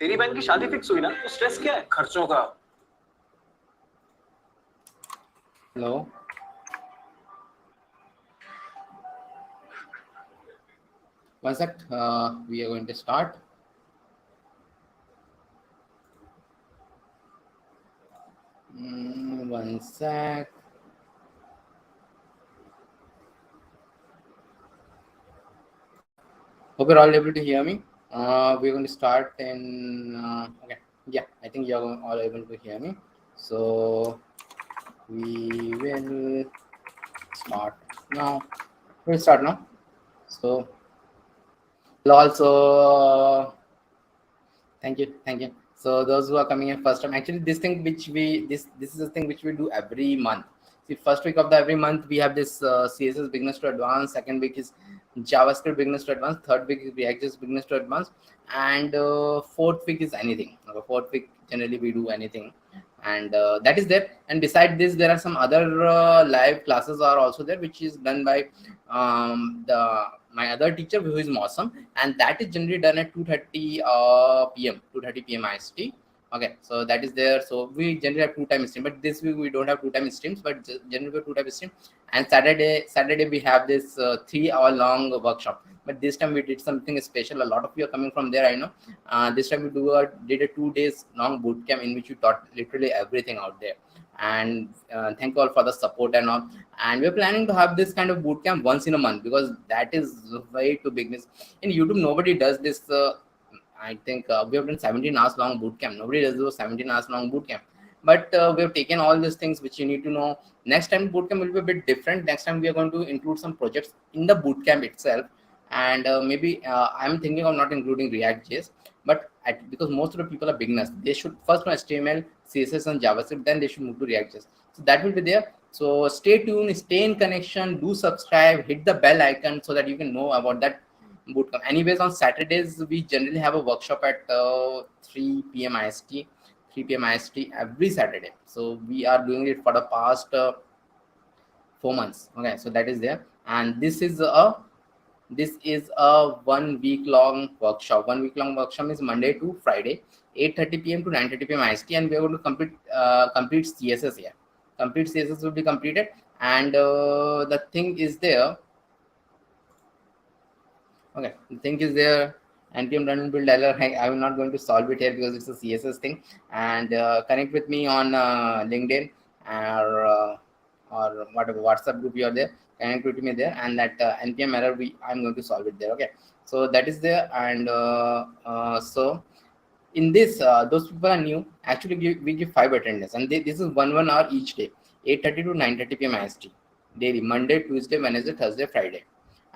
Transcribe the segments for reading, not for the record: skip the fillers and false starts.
तेरी बहन की शादी फिक्स हुई ना, तो स्ट्रेस क्या है? खर्चों का। Hello, one sec, we are going to start. One sec. Hope you're all able to hear me. We're going to start in. Okay, yeah, I think you're all able to hear me. So we will start now. We'll start now. So also, thank you. So those who are coming in first time, actually this thing which this is a thing which we do every month. See, first week of the every month we have this CSS beginners to advanced, second week is JavaScript beginners to advanced, third week is React.js beginners to advanced, and fourth week is anything. Okay, fourth week generally we do anything, and that is there. And beside this there are some other live classes are also there, which is done by my other teacher, who is awesome, and that is generally done at 2:30 p.m. 2:30 p.m. IST. Okay, so that is there. So we generally have 2-time stream, but this week we don't have 2-time streams, but generally we have 2-time stream. And Saturday we have this 3-hour long workshop. But this time we did something special. A lot of you are coming from there, I know. This time we did a 2 days long boot camp in which we taught literally everything out there. And thank you all for the support and all. And we're planning to have this kind of boot camp once in a month, because that is way too big. In YouTube nobody does this. I think we have done 17 hours long boot camp. Nobody does those 17 hours long boot camp. But we have taken all these things which you need to know. Next time boot camp will be a bit different. Next time we are going to include some projects in the boot camp itself. And maybe I'm thinking of not including React.js, but because most of the people are beginners, they should first know HTML, CSS, and JavaScript, then they should move to React.js. So that will be there. So stay tuned, stay in connection, do subscribe, hit the bell icon so that you can know about that bootcamp. Anyways, on Saturdays we generally have a workshop at 3 p.m. IST, 3 p.m. IST every Saturday. So we are doing it for the past 4 months. Okay, so that is there, and this is a 1 week long workshop. 1 week long workshop is Monday to Friday, 8:30 p.m. to 9:30 p.m. IST, and we are going to complete CSS here. Complete CSS will be completed, and the thing is there. Okay, the thing is there. NPM run and build error. I am not going to solve it here because it's a CSS thing. And connect with me on LinkedIn or whatever WhatsApp group you are there. Connect with me there, and that NPM error I'm going to solve it there. Okay, so that is there, and so in this those people are new. Actually, we give 5 attendance, and this is 1 hour each day, 8:30 to 9:30 p.m. IST daily, Monday, Tuesday, Wednesday, Thursday, Friday.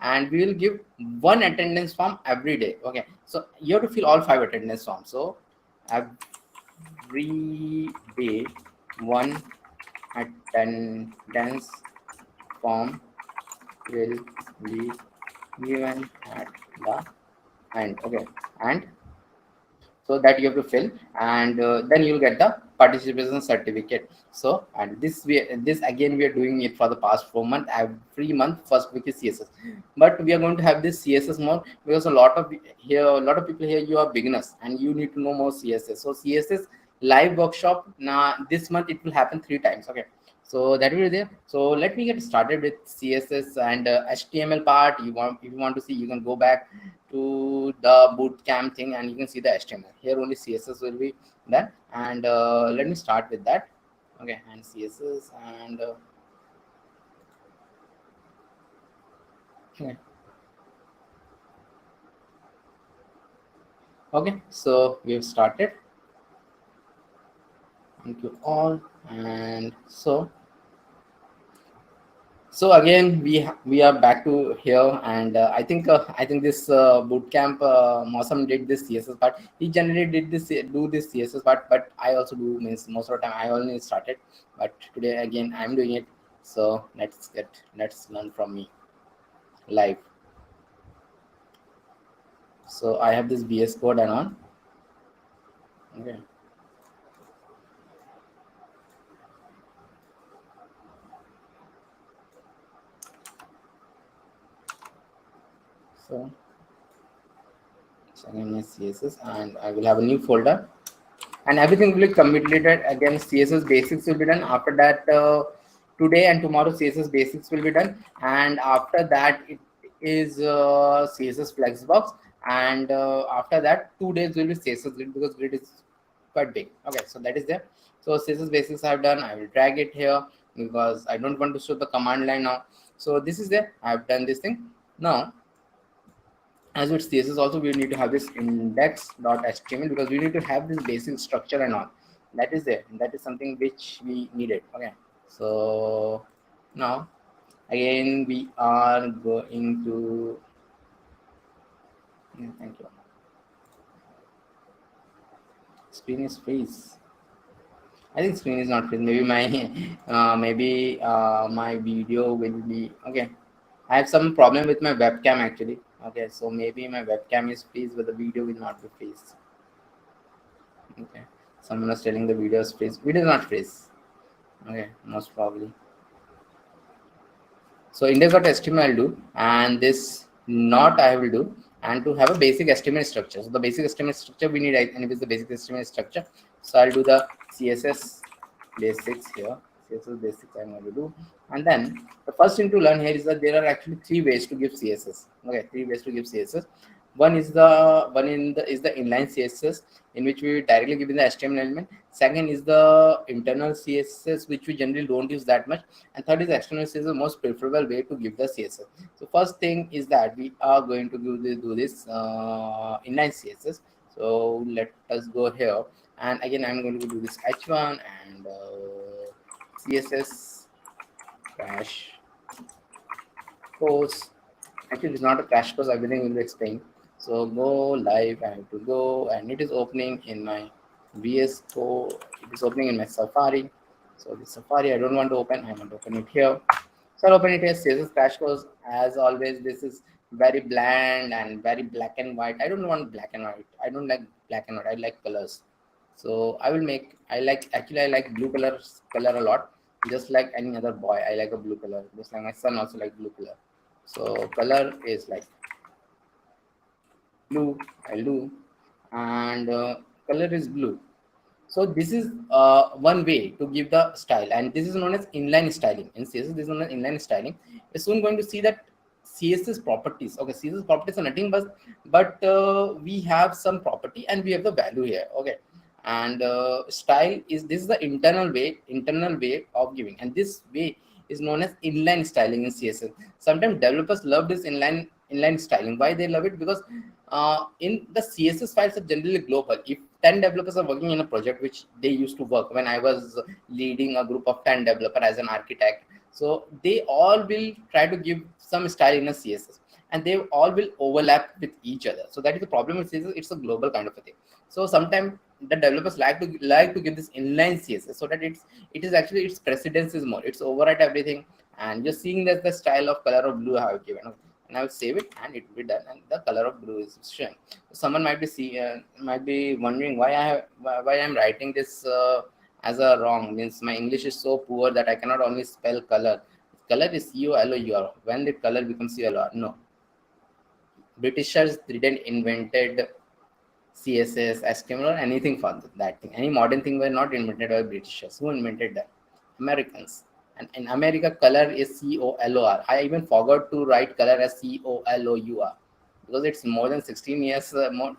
And we will give 1 attendance form every day. Okay, so you have to fill all 5 attendance forms. So every day 1 attendance form will be given at the end. Okay, and so that you have to fill, and then you'll get the participation certificate. So, and this again we are doing it for the past 4 months. Every month first week is CSS, but we are going to have this CSS more, because a lot of people here, you are beginners and you need to know more CSS. So CSS live workshop now this month, it will happen 3 times. Okay, so that will be there. So let me get started with CSS and HTML part. If you want to see, you can go back to the bootcamp thing and you can see the HTML. Here only CSS will be done, and let me start with that. Okay, and CSS and okay, so we've started. Thank you all. And so again we are back to here, and I think this bootcamp Mosam did this CSS part. He generally did this CSS part, but I also do, means most of the time I only started, but today again I'm doing it. So let's learn from me live. So I have this VS Code and on. Okay. So again my CSS, and I will have a new folder, and everything will be completed. Again, CSS Basics will be done. After that, today and tomorrow CSS Basics will be done, and after that it is CSS Flexbox, and after that 2 days will be CSS Grid, because Grid is quite big. Okay, so that is there. So CSS Basics I have done. I will drag it here because I don't want to show the command line now. So this is there. I have done this thing. Now, as with CSS also, we need to have this index.html, because we need to have this basic structure and all. That is there. That is something which we needed. Okay, so now again we are going to, yeah, thank you. Screen is freeze. I think screen is not freeze. Maybe my my video will be okay. I have some problem with my webcam actually. Okay, so maybe my webcam is freeze, but the video will not be freeze. Okay, someone was telling the video is freeze. Video is not freeze. Okay, most probably. So index.html I'll do, and this not I will do, and to have a basic HTML structure. So the basic HTML structure we need, and it is the basic HTML structure. So I'll do the CSS Basics here. CSS Basics I'm going to do, and then the first thing to learn here is that there are actually 3 ways to give CSS. Okay, 3 ways to give CSS. One is the inline CSS, in which we directly give in the HTML element. Second is the internal CSS, which we generally don't use that much, and third is external CSS, the most preferable way to give the CSS. So first thing is that we are going to do this inline CSS. So let us go here, and again I'm going to do this h1 and CSS crash course. Actually, it's not a crash course, everything will be explained. So go live, I have to go, and it is opening in my VS Code. It is opening in my Safari. So the Safari I don't want to open, I want to open it here. So I'll open it here. CSS crash course. As always, this is very bland and very black and white. I don't want black and white. I don't like black and white. I like colors. So I will make, I like blue color a lot. Just like any other boy, I like a blue color. Just like my son also like blue color. So color is like blue, I'll do, and color is blue. So this is one way to give the style, and this is known as inline styling. In CSS, this is known as inline styling. We're soon going to see that CSS properties. Okay, CSS properties are nothing but we have some property and we have the value here. Okay, and style is, this is the internal way of giving, and this way is known as inline styling in CSS. Sometimes developers love this inline styling. Why they love it? Because in the CSS files are generally global. If 10 developers are working in a project, which they used to work when I was leading a group of 10 developers as an architect, so they all will try to give some style in a CSS, and they all will overlap with each other. So that is the problem with CSS. It's a global kind of a thing. So sometimes the developers like to give this inline CSS, so that it is actually, its precedence is more. It's overwrite everything, and you're seeing that the style of color of blue I have given. And I will save it, and it will be done, and the color of blue is showing. Someone might be wondering why I'm writing this as a wrong. Means my English is so poor that I cannot only spell color. Color is COLOUR. When did color become COLOR? No. Britishers didn't invented CSS, HTML, or anything for that thing. Any modern thing were not invented by Britishers. Who invented that? Americans. And in America, color is COLOR. I even forgot to write color as COLOUR, because it's more than 16 years,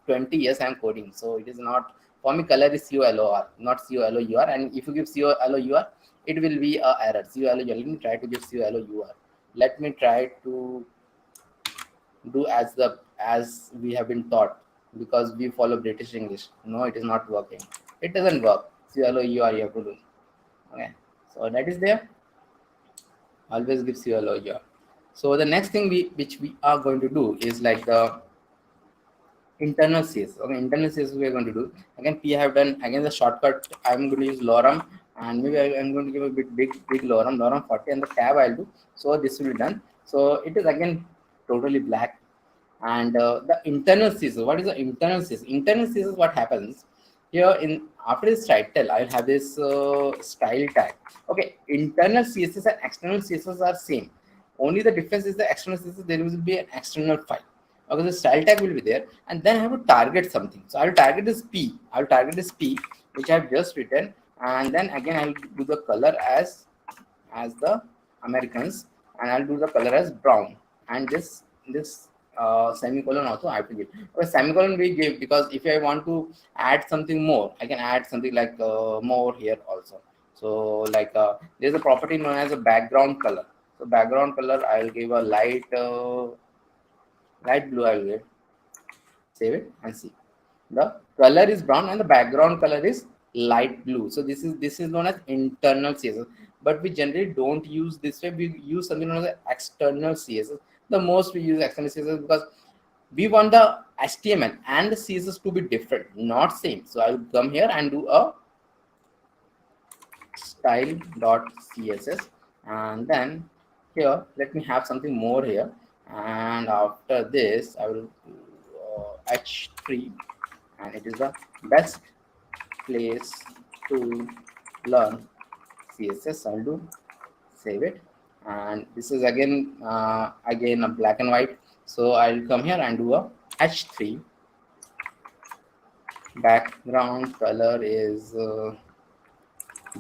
20 years I'm coding. So it is not, for me, color is COLOR, not COLOUR. And if you give COLOUR, it will be a error. COLOUR. Let me try to give COLOUR. Let me try to do as we have been taught, because we follow British English. No, it is not working. It doesn't work. COLOUR you have to do. Okay, so that is there. Always gives you a lawyer. So the next thing which we are going to do is like the internal CSS. Okay, internal CSS we are going to do. Again, P I have done. Again, the shortcut I'm going to use lorem, and maybe I'm going to give a bit big lorem 40, and the tab I'll do. So this will be done. So it is again totally black. And the internal CSS. What is the internal CSS? Internal CSS, what happens here in after this title, I'll have this style tag. Okay, internal CSS and external CSS are same. Only the difference is the external CSS, there will be an external file. Okay, the style tag will be there, and then I have to target something. So I'll target this P. I'll target this P, which I've just written, and then again I'll do the color as the Americans, and I'll do the color as brown, and this semicolon also I have to give. Okay, semicolon we give because if I want to add something more, I can add something like more here also. So like there's a property known as a background color. So background color I'll give a light light blue. I will give, save it and see. The color is brown and the background color is light blue. So this is known as internal CSS, but we generally don't use this way. We use something known as external CSS. The most we use external CSS because we want the HTML and the CSS to be different, not same. So I will come here and do a style.css, and then here let me have something more here, and after this I will h3, and it is the best place to learn CSS. I'll do save it, and this is again a black and white. So I'll come here and do a h3. Background color is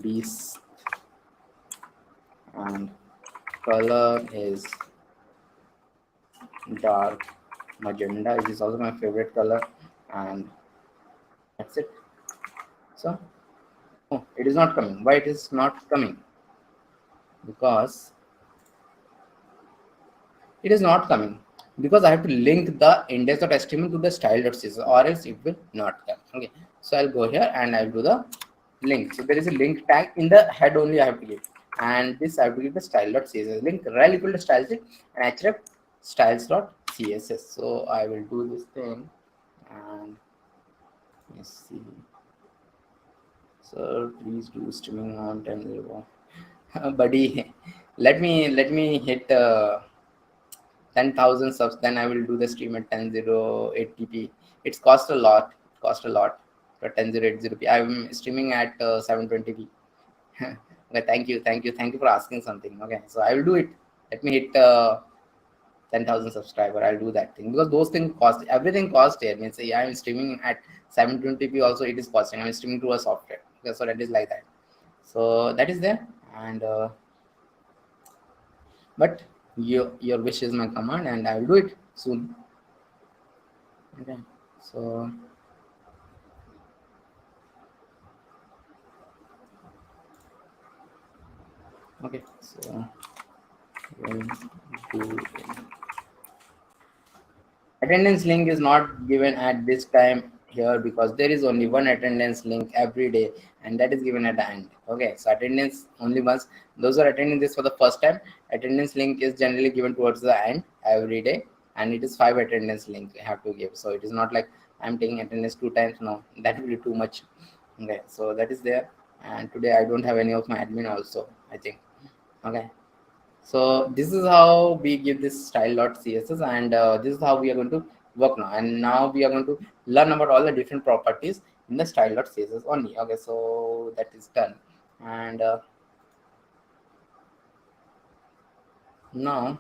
beast, and color is dark magenta. It is also my favorite color, and that's it. So oh, it is not coming. Why it is not coming? Because it is not coming because I have to link the index.html to the style.css, or else it will not come. Okay, so I'll go here and I'll do the link. So there is a link tag in the head only I have to give, and this I have to give the style.css link rel equal to styles and href styles.css. So I will do this thing, and let's see. So please do streaming on 10.0. Buddy, let me hit 10,000 subs, then I will do the stream at 1080p. It's cost a lot. For 1080p. I'm streaming at 720p. Okay, thank you for asking something. Okay, so I will do it. Let me hit 10,000 subscriber. I'll do that thing because those things cost. Everything cost here. Means yeah, I'm streaming at 720p. Also, it is costing. I'm streaming through a software. Okay, so that is like that. So that is there, and but your wish is my command, and I will do it soon. Okay, so okay, so we'll do attendance link is not given at this time here because there is only one attendance link every day, and that is given at the end. Okay, so attendance only once. Those are attending this for the first time, attendance link is generally given towards the end every day, and it is 5 attendance link you have to give. So it is not like I'm taking attendance 2 times. No, that will be too much. Okay, so that is there, and today I don't have any of my admin also, I think. Okay, so this is how we give this style.css, and this is how we are going to work now. And now we are going to learn about all the different properties in the style.css only. Okay, so that is done, and now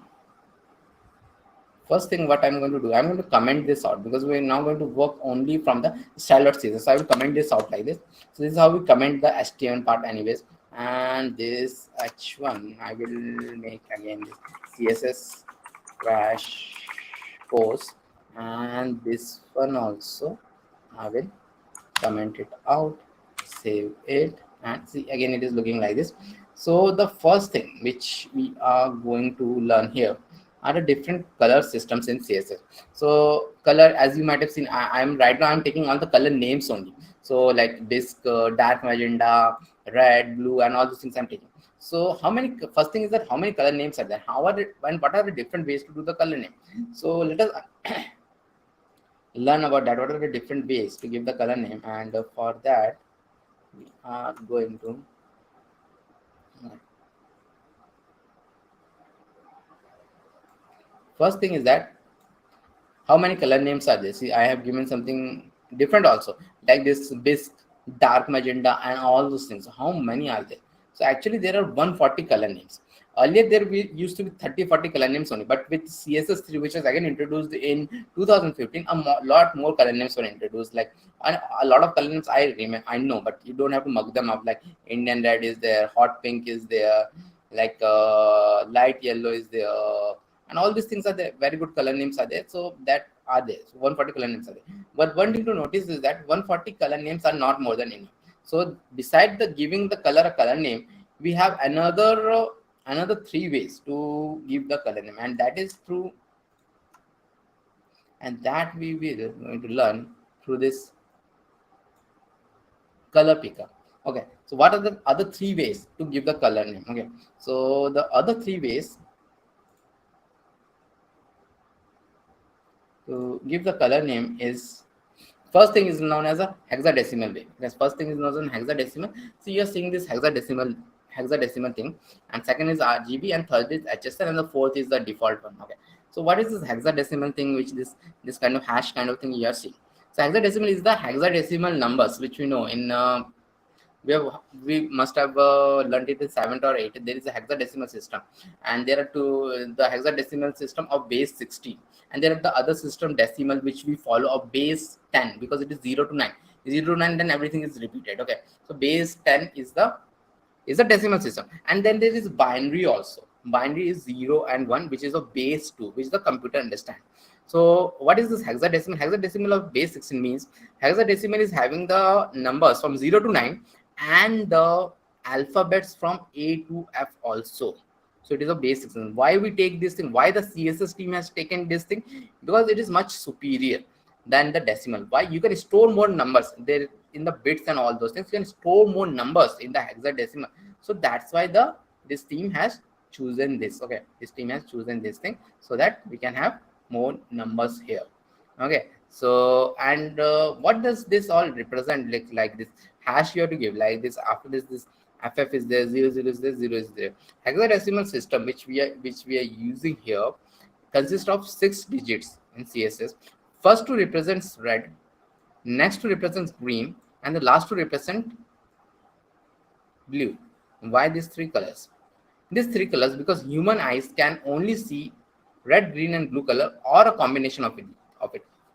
first thing what I'm going to do, I'm going to comment this out because we're now going to work only from the style.css. So I will comment this out like this. So this is how we comment the HTML part anyways. And this h1 I will make again this CSS crash course, and this one also I will comment it out, save it, and see again it is looking like this. So the first thing which we are going to learn here are the different color systems in CSS. So color, as you might have seen, I'm right now I'm taking all the color names only. So like disk, dark magenta, red, blue, and all those things I'm taking. So how many, first thing is that how many color names are there? How are it, and what are the different ways to do the color name? So let us learn about that. What are the different ways to give the color name? And for that, we are going to first thing is that how many color names are there? See, I have given something different also, like this bisque, dark magenta, and all those things. How many are there? So actually there are 140 color names. Earlier there used to be 30-40 color names only, but with CSS3, which was again introduced in 2015, a lot more color names were introduced. Like a lot of color names I know, but you don't have to mug them up. Like Indian red is there, hot pink is there, like light yellow is there, and all these things are there. Very good color names are there, so that are there. So 140 color names are there. But one thing to notice is that 140 color names are not more than enough. So beside the giving the color a color name, we have another 3 ways to give the color name, and that is through, and that we will going to learn through this color picker. Okay, so what are the other 3 ways to give the color name? Okay, so the other 3 ways to give the color name is, first thing is known as a hexadecimal way. Yes, first thing is known as hexadecimal. So you're seeing this hexadecimal thing, and second is RGB, and third is HSL, and the fourth is the default one. Okay, so what is this hexadecimal thing, which this kind of hash kind of thing you are seeing? So hexadecimal is the hexadecimal numbers, which we know in we must have learned it in 7th or 8th. There is a hexadecimal system, and there are the hexadecimal system of base 16, and there are the other system decimal which we follow of base 10, because it is 0 to 9. 0 to 9, then everything is repeated. Okay, so base 10 is the decimal system, and then there is binary also. Binary is 0 and 1, which is of base 2, which the computer understand. So what is this hexadecimal? Hexadecimal of base 16 means hexadecimal is having the numbers from 0 to 9 and the alphabets from A to F also. So it is a base 16. Why we take this thing? Why the CSS team has taken this thing? Because it is much superior than the decimal. Why? You can store more numbers there in the bits and all those things. You can store more numbers in the hexadecimal. So that's why this team has chosen this. Okay, this team has chosen this thing so that we can have more numbers here. Okay, so and what does this all represent? Like this hash you have to give like this. After this FF is there, 00 is there, 0 is there. Hexadecimal system which we are using here consists of 6 digits in CSS. First to represents red, next to represents green, and the last to represent blue. Why these 3 colors? These 3 colors because human eyes can only see red, green, and blue color, or a combination of it.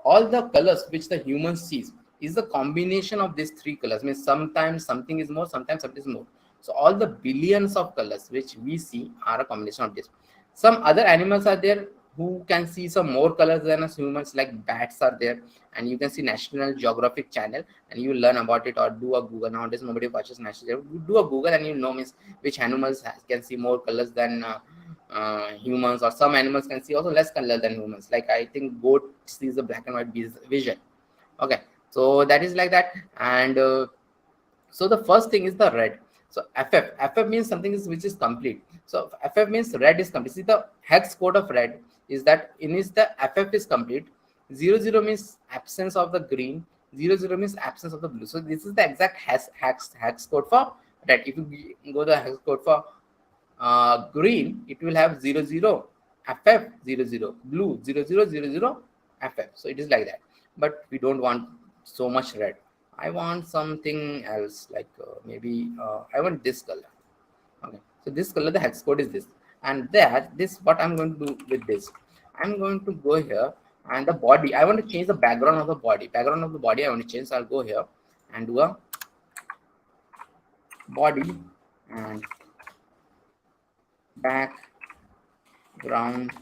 All the colors which the human sees is the combination of these 3 colors. Means sometimes something is more, sometimes something is more. So all the billions of colors which we see are a combination of this. Some other animals are there who can see some more colors than us humans, like bats are there, and you can see National Geographic channel and you learn about it, or do a Google. Nowadays nobody watches National Geographic. You do a Google and you know means which animals can see more colors than humans, or some animals can see also less color than humans. Like I think goat sees a black and white vision. Okay, so that is like that. And so the first thing is the red. So FF means something which is complete. So FF means red is complete. See, the hex code of red is that the FF is complete. 00 means absence of the green. 00 means absence of the blue. So this is the exact hex code for red. If you go the hex code for green, it will have 00 FF 00, blue 0000 FF. So it is like that. But we don't want so much red. I want something else, like maybe I want this color. Okay, so this color, the hex code is this, and this what I'm going to do with this. I'm going to go here, and the body, I want to change the background of the body. I want to change. So I'll go here and do a body and background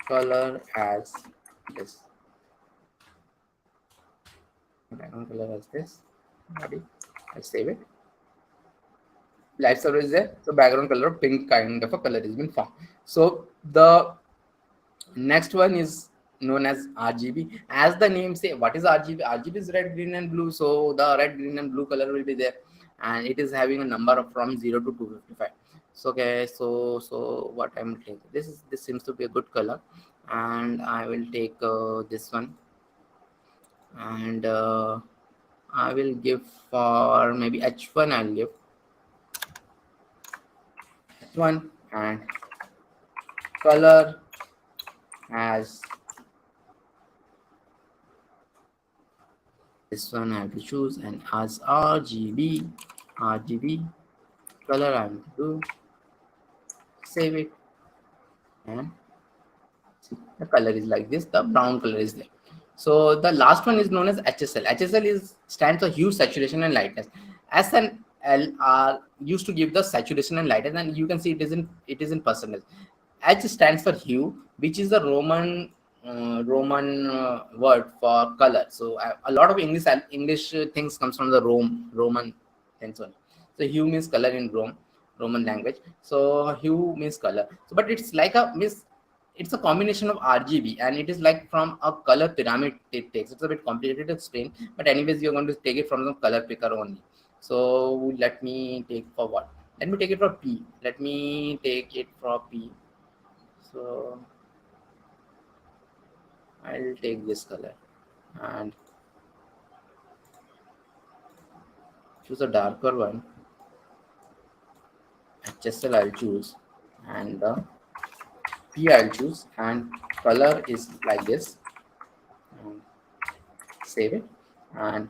color as this. Background color as this. Body. I'll save it. Light server is there, so background color of pink kind of a color has been formed. So the next one is known as RGB. As the name say, what is RGB? RGB is red, green, and blue. So the red, green, and blue color will be there, and it is having a number from 0 to 255. So okay, so what I'm taking, this seems to be a good color, and I will take this one, and I will give for maybe H1. I'll give H1 and color as this one. I have to choose, and as RGB color I am to do save it, and the color is like this, the brown color is there. So the last one is known as HSL. HSL is stands for hue, saturation, and lightness. S and L are used to give the saturation and lightness, and you can see it is in percentage. H stands for hue, which is the Roman word for color. So a lot of English things comes from the Roman things only. So hue means color in Roman language. So hue means color. So but it's like it's a combination of RGB, and it is like from a color pyramid it takes. It's a bit complicated to explain, but anyways, you're going to take it from the color picker only. So let me take for what? Let me take it for P. Let me take it for P. So I'll take this color and choose a darker one. HSL I'll choose, and P I'll choose, and color is like this. And save it, and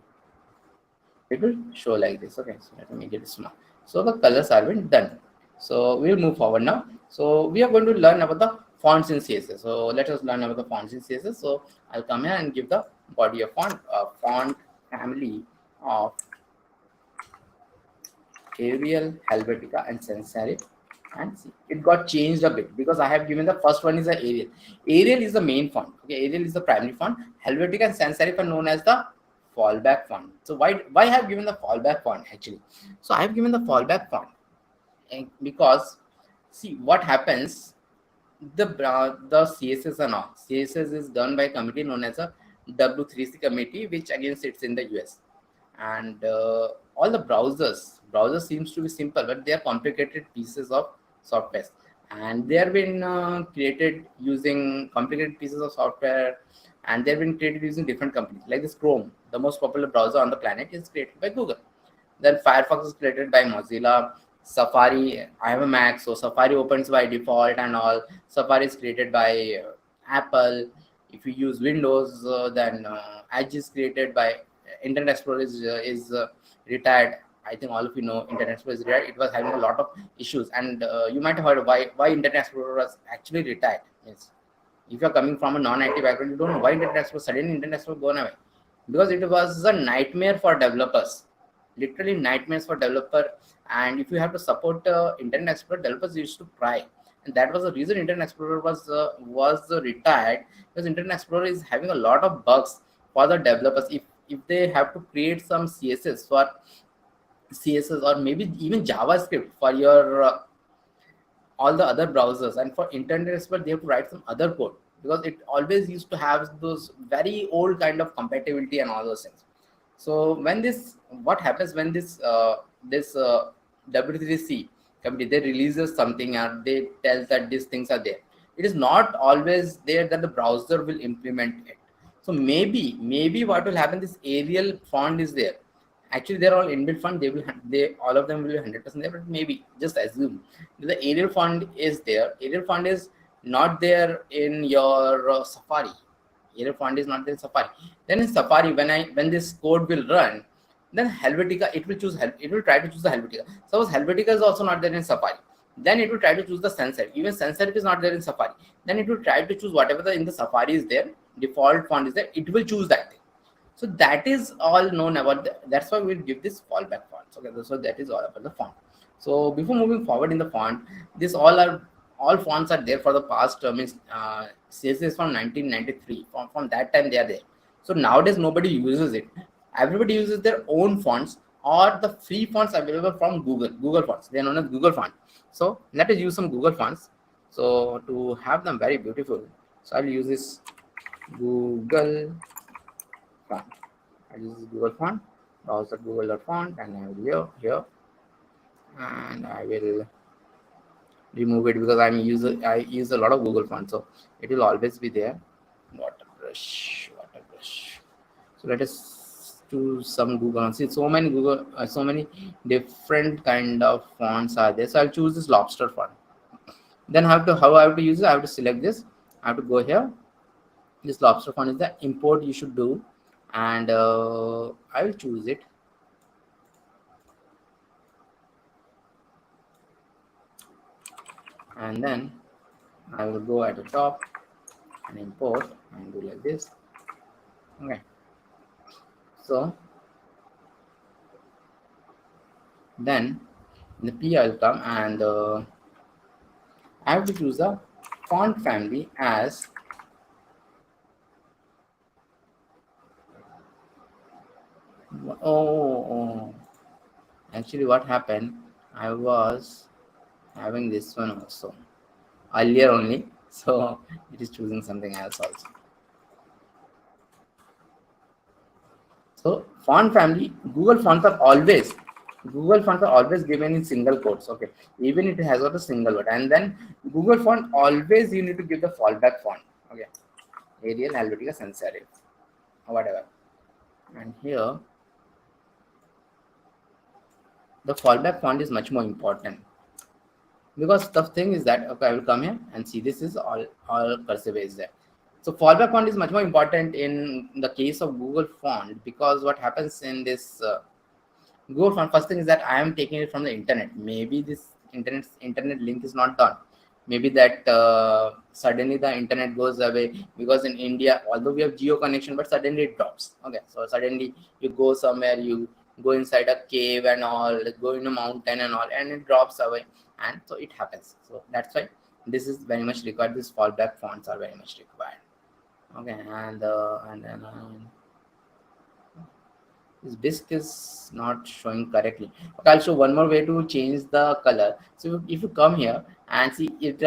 it will show like this. Okay, so let me make it small. So the colors are been done. So we'll move forward now. So we are going to learn about the fonts in CSS. So let us learn about the fonts in CSS. So I'll come here and give the body of font family of Arial, Helvetica, and Sans Serif. And see, it got changed a bit because I have given the first one is the Arial. Arial is the main font. Okay, Arial is the primary font. Helvetica and Sans Serif are known as the fallback font. So why I have given the fallback font actually? So I have given the fallback font because see what happens. The CSS and all CSS is done by a committee known as a W3C committee, which again sits in the US. And all the browsers seems to be simple, but they are complicated pieces of software, and they have been created using complicated pieces of software, and they've been created using different companies. Like this Chrome, the most popular browser on the planet, is created by Google. Then Firefox is created by Mozilla. Safari, I have a Mac, so Safari opens by default and all. Safari is created by Apple. If you use Windows, then Edge is created by Internet Explorer is retired. I think all of you know Internet Explorer is retired. It was having a lot of issues, and you might have heard why Internet Explorer was actually retired. Yes. If you're coming from a non-IT background, you don't know why Internet Explorer suddenly Internet Explorer gone away, because it was a nightmare for developers. Literally nightmares for developer. And if you have to support Internet Explorer, developers used to cry, and that was the reason Internet Explorer was retired, because Internet Explorer is having a lot of bugs for the developers. If they have to create some CSS or maybe even JavaScript for your all the other browsers, and for Internet Explorer they have to write some other code, because it always used to have those very old kind of compatibility and all those things. So when what happens when this W3C company, they releases something and they tell that these things are there, it is not always there that the browser will implement it. So maybe what will happen, this Arial font is there. Actually, they're all inbuilt font. They all of them will be 100% there, but maybe just assume the Arial font is there. Arial font is not there in your Safari. Arial font is not there in Safari. Then in Safari, when this code will run, then Helvetica, it will try to choose the Helvetica. Suppose Helvetica is also not there in Safari, then it will try to choose the Sans Serif. Even Sans Serif is not there in Safari, then it will try to choose whatever in the Safari is there, default font is there, it will choose that thing. So that is all known about that's why we'll give this fallback font. Okay, so that is all about the font. So before moving forward in the font, all fonts are there for the past CSS from 1993. From that time they are there. So nowadays nobody uses it. Everybody uses their own fonts or the free fonts available from Google fonts. They are known as Google font. So let us use some Google fonts. So to have them very beautiful, so I'll use this Google font. I use this Google font, browser Google.font, and I will here, and I will remove it because I use a lot of Google fonts, so it will always be there. Water brush. So let us choose some Google. See, so many different kind of fonts are there. So I'll choose this lobster font. Then how I have to use it? I have to select this. I have to go here. This lobster font is the import you should do, and I will choose it. and then I will go at the top and import and do like this. Okay, so then in the P I will come and I have to choose a font family as oh, actually what happened, I was having this one also earlier only, so it is choosing something else also. So font family, Google fonts are always given in single quotes. Okay, even it has got a single word, and then Google font always you need to give the fallback font. Okay, Arial, Helvetica, Sans Serif, or whatever. And here the fallback font is much more important, because the thing is that, okay, I will come here and see this is all cursive is there. So fallback font is much more important in the case of Google font, because what happens in this Google font, first thing is that I am taking it from the internet. Maybe this internet link is not done. Maybe that suddenly the internet goes away, because in India, although we have geo connection, but suddenly it drops. Okay, so suddenly you go somewhere, you go inside a cave and all, go in a mountain and all, and it drops away, and so it happens. So that's why this is very much required. These fallback fonts are very much required. Okay, and then this disk is not showing correctly. Okay, I'll show one more way to change the color. So if you come here and see it,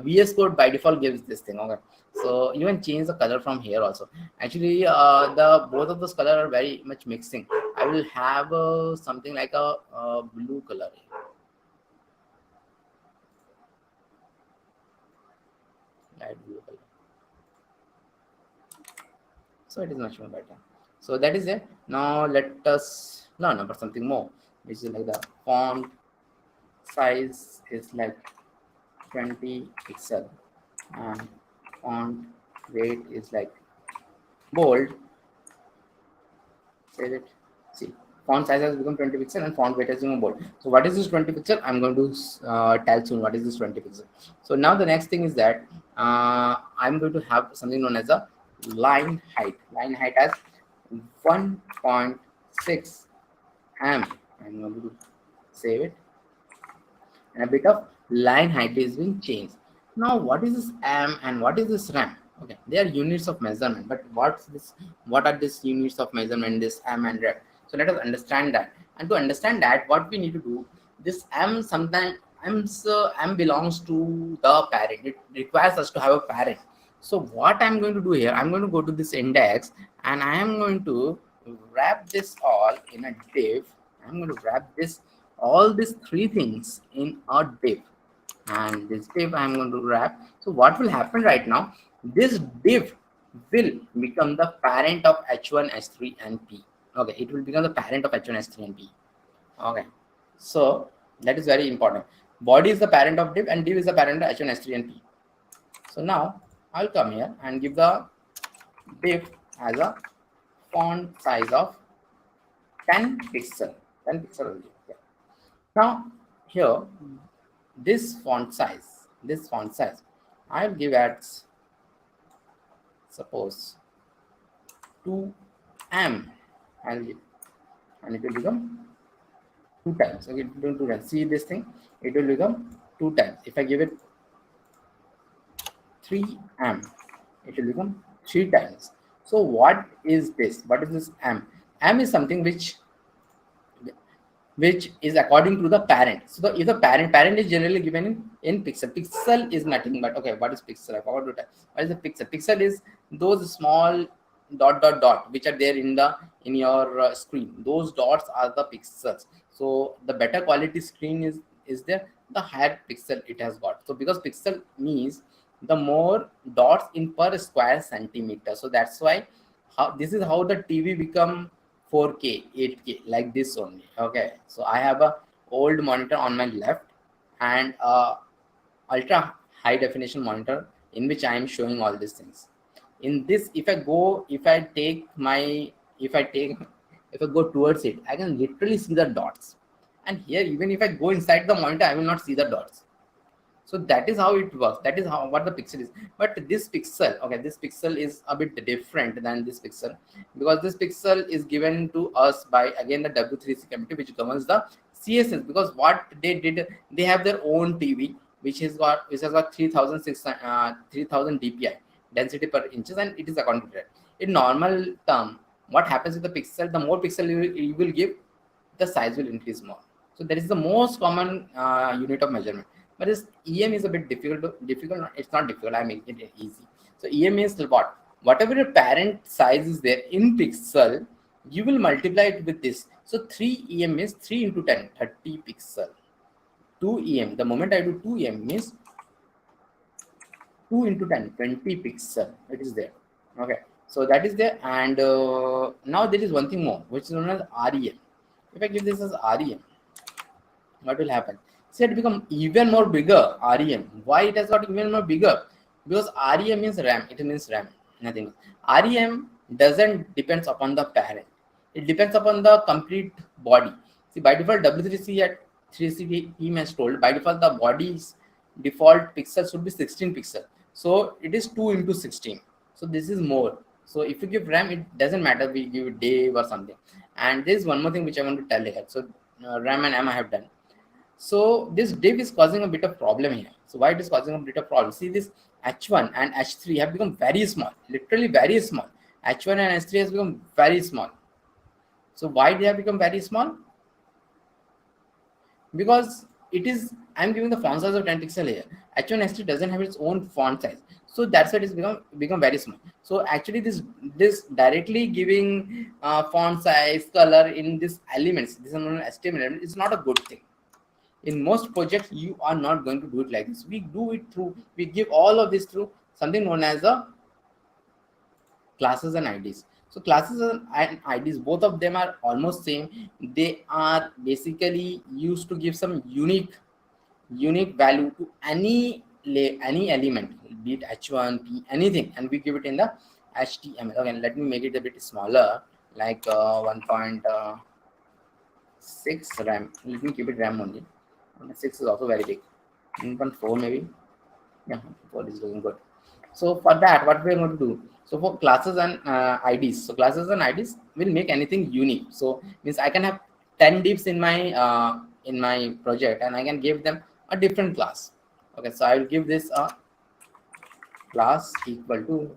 VS Code by default gives this thing. Okay, so you can change the color from here also. Actually, the both of those color are very much mixing. I will have something like a blue color. Light blue color. So it is much more better. So that is it. Now let us learn about something more, which is like the font size is like 20 pixel and font weight is like bold. Save it. See, font size has become 20 pixel and font weight has become bold. So what is this 20 pixel? I'm going to tell soon what is this 20 pixel. So now the next thing is that I'm going to have something known as a line height. Line height as 1.6 am. I'm going to save it, and a bit of line height is being changed. Now what is this am and what is this ram? Okay, they are units of measurement, but what are these units of measurement, this am and ram? So let us understand that. And to understand that, what we need to do, this am sometimes am belongs to the parent. It requires us to have a parent. So what I'm going to do here, I'm going to go to this index and I am going to wrap this all in a div. I'm going to wrap this all these three things in a div, and this div I'm going to wrap. So what will happen right now, this div will become the parent of h1, h3 and p. Okay, it will become the parent of h1, h3 and p. Okay, so that is very important. Body is the parent of div and div is the parent of h1, h3 and p. So now I'll come here and give the div as a font size of 10 pixel only. Okay. Now here this font size I'll give at suppose 2 am and it will become 2 times. Okay, 2 times. See this thing, it will become 2 times. If I give it 3 am, it will become 3 times. So what is this? What is this am? Am is something which is according to the parent. So if the parent is generally given in pixel. Pixel is nothing but, okay, what is pixel? I forgot to tell. What is the pixel? Pixel is those small dot which are there in your screen. Those dots are the pixels. So the better quality screen is there, the higher pixel it has got. So because pixel means the more dots in per square centimeter. So that's why this is how the TV become 4K, 8K, like this only. Okay, so I have a old monitor on my left and ultra high definition monitor in which I am showing all these things. In this, if I go towards it, I can literally see the dots. And here, even if I go inside the monitor, I will not see the dots. So that is how it works. That is how what the pixel is. But this pixel, okay, this pixel is a bit different than this pixel, because this pixel is given to us by again the W3C committee, which governs the CSS. Because what they did, they have their own TV, which has got 3000 dpi density per inches, and it is accounted for. In normal term, what happens with the pixel? The more pixel you will give, the size will increase more. So that is the most common unit of measurement. But this EM is a bit difficult. It's not difficult. I make it easy. So EM is what? Whatever your parent size is there in pixel, you will multiply it with this. So 3 EM is 3 into 10, 30 pixel. 2 EM. The moment I do 2 EM means 2 into 10, 20 pixel. It is there. Okay. So that is there. And now there is one thing more, which is known as REM. If I give this as REM, what will happen? See, it become even more bigger. REM. Why it has got even more bigger? Because REM means RAM. It means RAM. Nothing. REM doesn't depends upon the parent. It depends upon the complete body. See, by default, W3C at 3C team has told by default the body's default pixel should be 16 pixel. So it is 2 into 16. So this is more. So if you give RAM, it doesn't matter. We give div or something. And there is one more thing which I want to tell here. So RAM and M I have done. So this div is causing a bit of problem here. So why it is causing a bit of problem? See, this H1 and H3 have become very small, literally very small. H1 and H3 has become very small. So why they have become very small? Because it is, I'm giving the font size of 10 pixel here. H1 H3 doesn't have its own font size. So that's why it is become very small. So actually this directly giving font size, color in these elements, this is known as HTML element, is not a good thing. In most projects, you are not going to do it like this. We do it through, we give all of this through something known as a classes and IDs. So classes and IDs, both of them are almost same. They are basically used to give some unique value to any element, be it H1, P, anything, and we give it in the HTML. Okay, let me make it a bit smaller, like 1.6 RAM. Let me keep it RAM only. 6 is also very big. 1.4 maybe. Yeah, 4 is looking good. So for that, what we are going to do? So for classes and IDs, so classes and IDs will make anything unique. So means I can have 10 divs in my project, and I can give them a different class. Okay, so I will give this a class equal to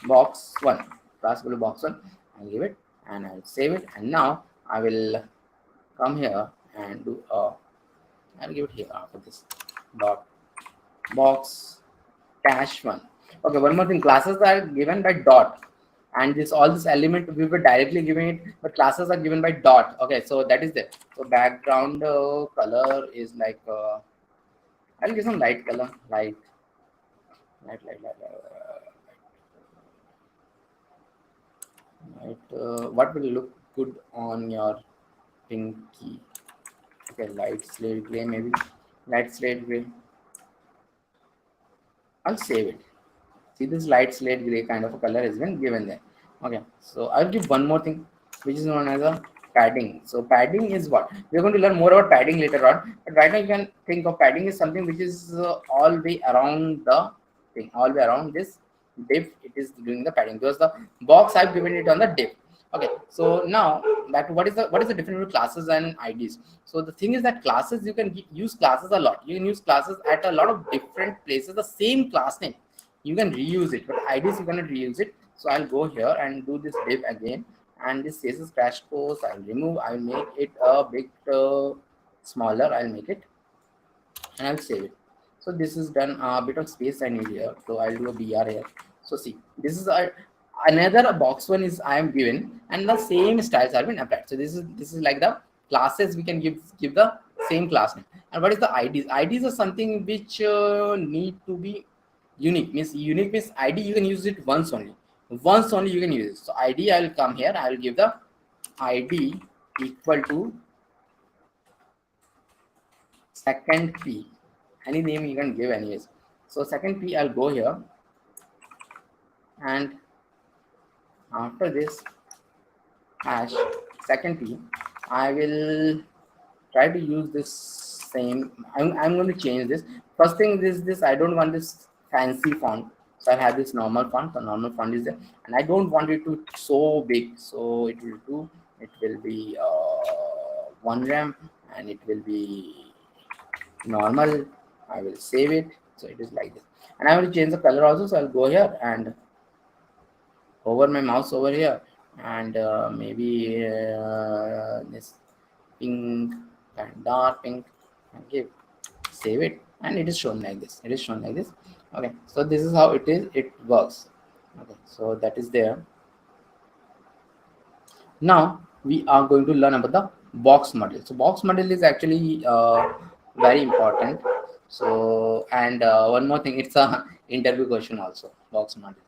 box1. Class equal to box1. I'll give it and I'll save it. And now I will come here and do a. I'll give it here after this dot box cache 1. Okay, one more thing, classes are given by dot, and all this element we were directly giving it, but classes are given by dot. Okay, so that is there. So background color is like I'll give some light color, light. What will look good on your pinky? Okay, light slate gray, maybe light slate gray. I'll save it. See, this light slate gray kind of a color has been given there. Okay, so I'll give one more thing, which is known as a padding. So padding is what? We're going to learn more about padding later on, but right now you can think of padding is something which is all the way around the thing, all the way around this div. It is doing the padding because the box I've given it on the div. Okay, so now back to what is the difference between classes and IDs. So the thing is that classes, you can use classes a lot. You can use classes at a lot of different places. The same class name, you can reuse it, but IDs you cannot reuse it. So I'll go here and do this div again, and this CSS crash course I'll remove. I'll make it a bit smaller. I'll make it and I'll save it. So this is done. A bit of space I need here, so I'll do a BR here. So see, this is another box one is I am given, and the same styles have been applied. So this is like the classes we can give the same class name. And what is the IDs? IDs are something which need to be unique. Means unique means ID you can use it once only. Once only you can use it. So ID, I will come here. I will give the ID equal to second P. Any name you can give anyways. So second P, I'll go here, and after this hash second P, I will try to use this same. I'm going to change this. First thing is this. I don't want this fancy font, so I have this normal font. The normal font is there, and I don't want it to so big. So it will do. It will be 1 rem, and it will be normal. I will save it. So it is like this, and I will change the color also. So I'll go here and hover my mouse over here, and maybe this pink and dark pink, and give save it, and it is shown like this. It is shown like this. Okay, so this is how it is. It works. Okay, so that is there. Now we are going to learn about the box model. So box model is actually very important. So, and one more thing, it's a interview question also. Box model,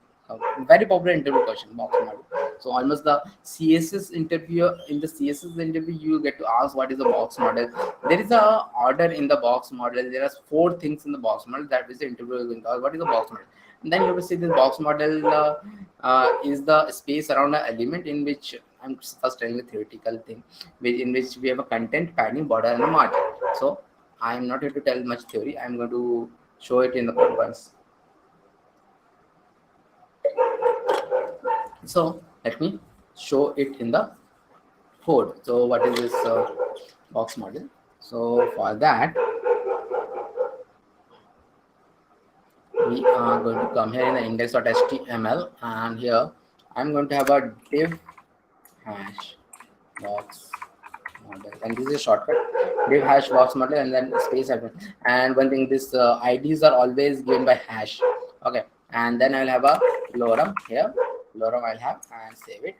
very popular interview question, box model. So almost the CSS interview, in the CSS interview you get to ask what is the box model. There is a order in the box model. There are 4 things in the box model that is the interview is going to ask what is the box model. And then you will see this box model is the space around an element in which I'm first telling a theoretical thing, in which we have a content, padding, border, and a margin. So I am not here to tell much theory. I'm going to show it in the code once. So let me show it in the code. So what is this box model? So for that, we are going to come here in the index.html, and here I'm going to have a div hash box model, and this is a shortcut, div hash box model, and then space admin. And one thing, this IDs are always given by hash. Okay, and then I'll have a lorem here. Lorem I'll have, and save it,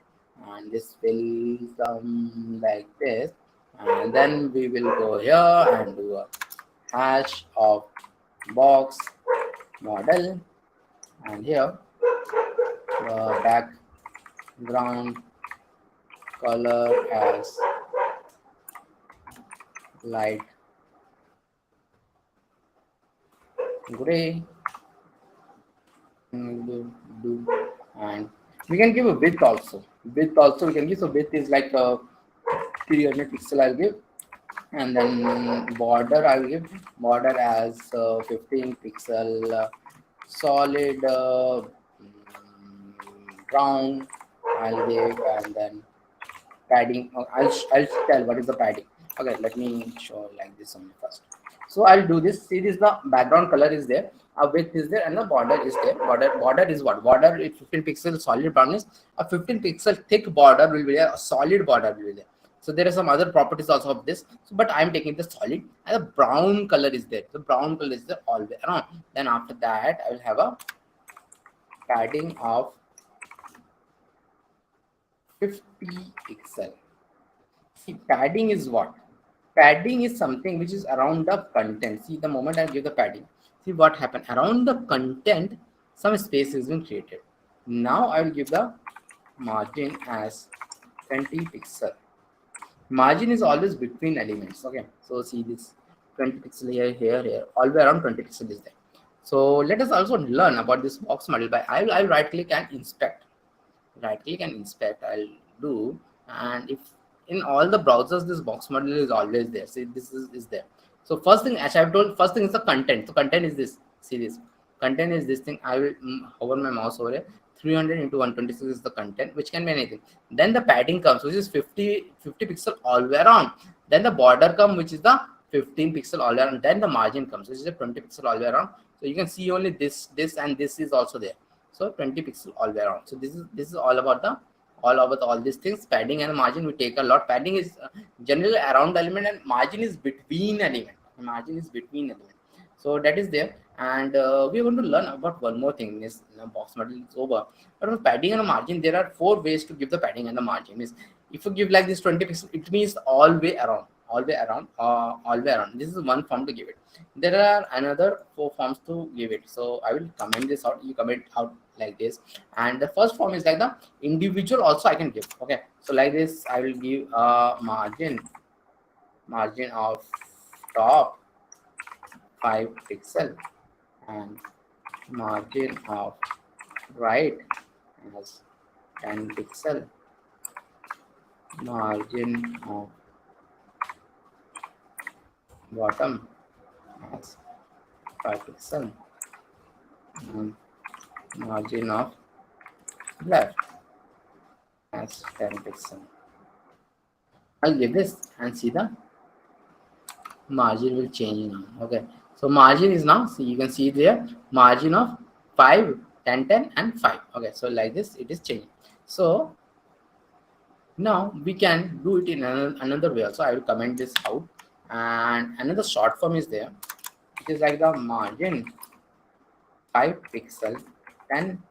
and this will come like this, and then we will go here and do a hash of box model, and here background color as light gray, and we can give a width also. Width also we can give. So width is like 300 pixel I'll give, and then border I'll give border as 15 pixel solid brown I'll give, and then padding. I'll tell what is the padding. Okay, let me show like this only first. So I'll do this. See, this the background color is there, a width is there, and the border is there. Border is what? Border is 15 pixel solid brown is a 15 pixel thick border will be there. A solid border will be there. So there are some other properties also of this. So, but I'm taking the solid, and the brown color is there. The brown color is there all the way around. Then after that, I will have a padding of 50 pixel. See, padding is what? Padding is something which is around the content. See, the moment I give the padding, see what happened around the content, some space has been created. Now I will give the margin as 20 pixel. Margin is always between elements. Okay, so see this 20 pixel here, all the way around 20 pixel is there. So let us also learn about this box model by I'll right click and inspect. Right click and inspect I'll do, and if in all the browsers this box model is always there. See, this is there. So first thing, as I've told, first thing is the content. So content is this. See this content is this thing. I will hover my mouse over here. 300 into 126 is the content, which can be anything. Then the padding comes, which is 50 pixel all the way around. Then the border comes, which is the 15 pixel all the way around. Then the margin comes, which is a 20 pixel all the way around. So you can see only this, and this is also there. So 20 pixel all the way around. So this is all about the all these things. Padding and margin we take a lot. Padding is generally around the element, and margin is between element. Margin is between element. So that is there. And we are going to learn about one more thing. This box model is over. But for padding and a margin, there are 4 ways to give the padding and the margin. Is if you give like this 20 pixel, it means all the way around. This is one form to give it. There are another 4 forms to give it. So I will comment this out. You comment out like this. And the first form is like the individual also I can give. Okay, so like this I will give margin of top 5 pixel, and margin of right as 10 pixel, margin of bottom as 5 pixel and margin of left as 10 pixel. I'll give this and see the margin will change now. Okay, so margin is now, see, you can see there margin of 5, 10, 10 and 5. Okay, so like this it is changing. So now we can do it in another way also. I will comment this out, and another short form is there. It is like the margin 5 pixel, 10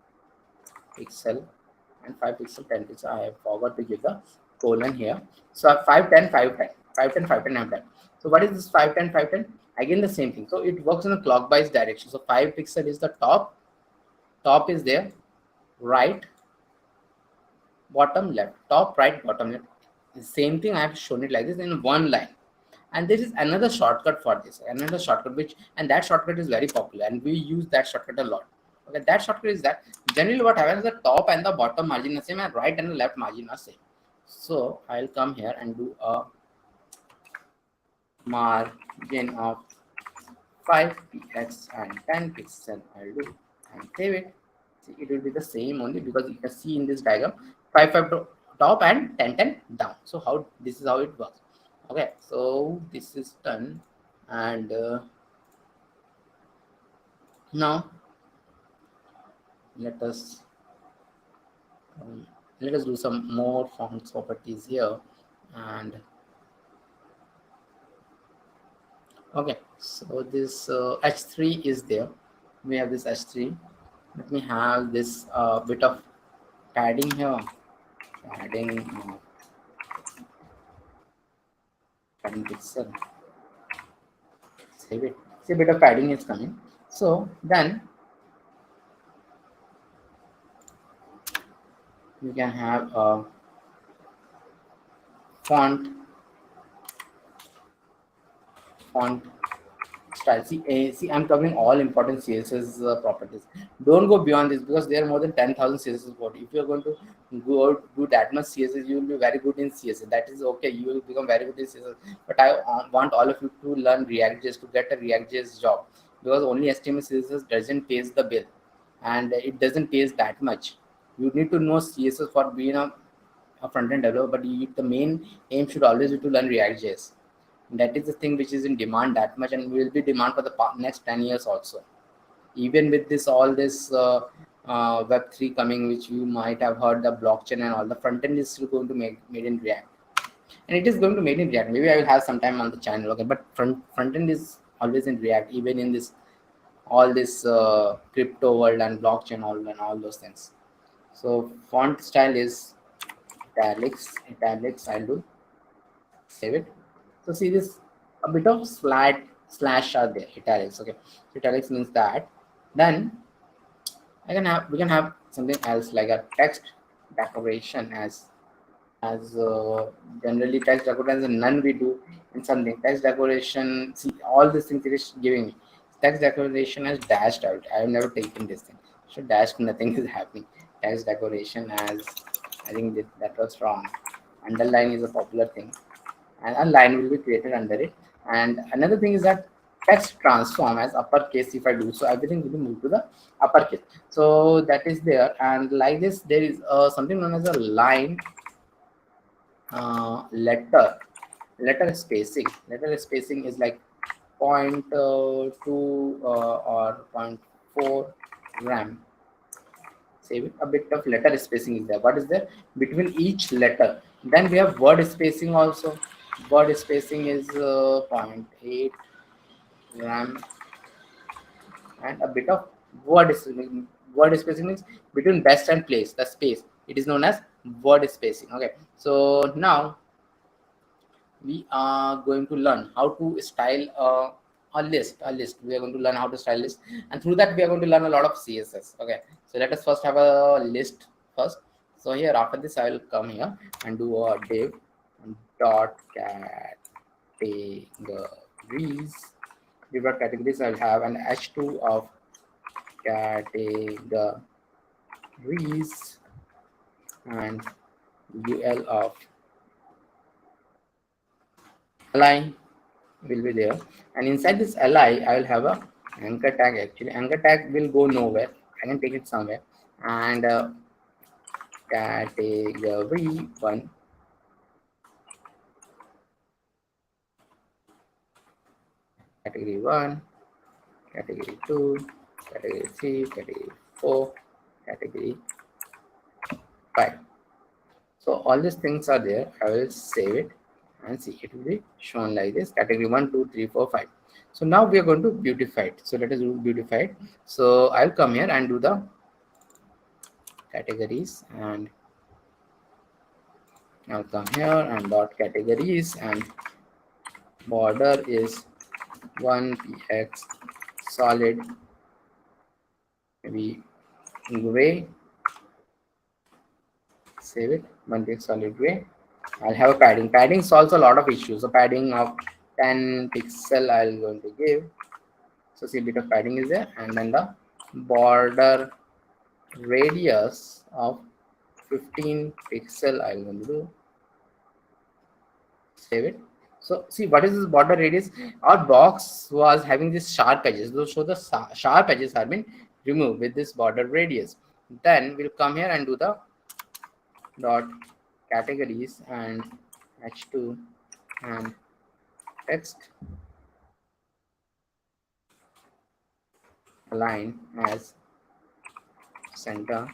pixel and 5 pixel, 10 pixel. I have forgot to give the colon here. So 5, 10, 5, 10, 5, 10, 5, 10, and 10. So what is this 5, 10, 5, 10? Again the same thing. So it works in a clockwise direction. So 5 pixel is the top is there, right, bottom, left, top, right, bottom, left. The same thing I have shown it like this in one line. And there is another shortcut for this, another shortcut and that shortcut is very popular and we use that shortcut a lot. Okay, that shortcut is that generally what happens is the top and the bottom margin are same and right and the left margin are same. So I'll come here and do a margin of 5 px and 10 pixel. I'll do and save it. See, it will be the same only because you can see in this diagram 5, 5 top and 10, 10 down. So how this is how it works. Okay, so this is done, and now let us do some more font properties here. And okay, so this h3 is there. We have this h3. Let me have this bit of padding here. Padding 10 pixel. Save it. See, a bit of padding is coming. So then we can have a font style. See, I'm covering all important CSS properties. Don't go beyond this because there are more than 10,000 CSS code. If you're going to go do that much CSS, you will be very good in CSS. That is okay. You will become very good in CSS. But I want all of you to learn React.js to get a React.js job, because only HTML CSS doesn't pay the bill, and it doesn't pay that much. You need to know CSS for being a front-end developer, but the main aim should always be to learn React.js. That is the thing which is in demand that much, and will be demand for the next 10 years also. Even with this all this Web3 coming, which you might have heard, the blockchain and all, the front end is still going to made in React, and it is going to made in React. Maybe I will have some time on the channel. Okay, but front end is always in React, even in this all this crypto world and blockchain and all those things. So font style is italics. I'll do save it. So see this, a bit of slash are there, italics. Okay, so italics means that then we can have something else like a text decoration as generally text decoration and none we do in something. Text decoration, see all these things it is giving me. Text decoration as dashed out. I have never taken this thing. So dashed, nothing is happening. Text decoration as, I think that was wrong. Underline is a popular thing, and a line will be created under it. And another thing is that text transform as uppercase. If I do so, everything will be moved to the uppercase. So that is there. And like this, there is something known as a line letter spacing. Letter spacing is like 0.2 or 0.4 gram. Save it. A bit of letter spacing is there. What is there between each letter? Then we have word spacing also. Word spacing is 0.8 gram, and a bit of word spacing. Word spacing means between best and place, the space. It is known as word spacing. Okay, so now we are going to learn how to style a list. We are going to learn how to style list, and through that we are going to learn a lot of CSS. Okay, so let us first have a list first. So here after this I will come here and do a div dot categories. Div dot categories. I'll have an h2 of categories and ul of align will be there, and inside this li I will have a anchor tag. Actually anchor tag will go nowhere, I can take it somewhere, and category 1, category 1, category 2, category 3, category 4, category 5. So all these things are there. I will save it and see it will be shown like this: category 1, 2, 3, 4, 5. So now we are going to beautify it. So let us do beautify it. So I'll come here and do the categories, and I'll come here and dot categories, and border is 1px solid, maybe gray. Save it, 1px solid gray. I'll have a padding. Padding solves a lot of issues. So padding of 10 pixel I'll going to give. So see, a bit of padding is there, and then the border radius of 15 pixel I'm going to do. Save it. So see, what is this border radius? Our box was having these sharp edges. So the sharp edges have been removed with this border radius. Then we'll come here and do the dot categories and h2 and text align as center.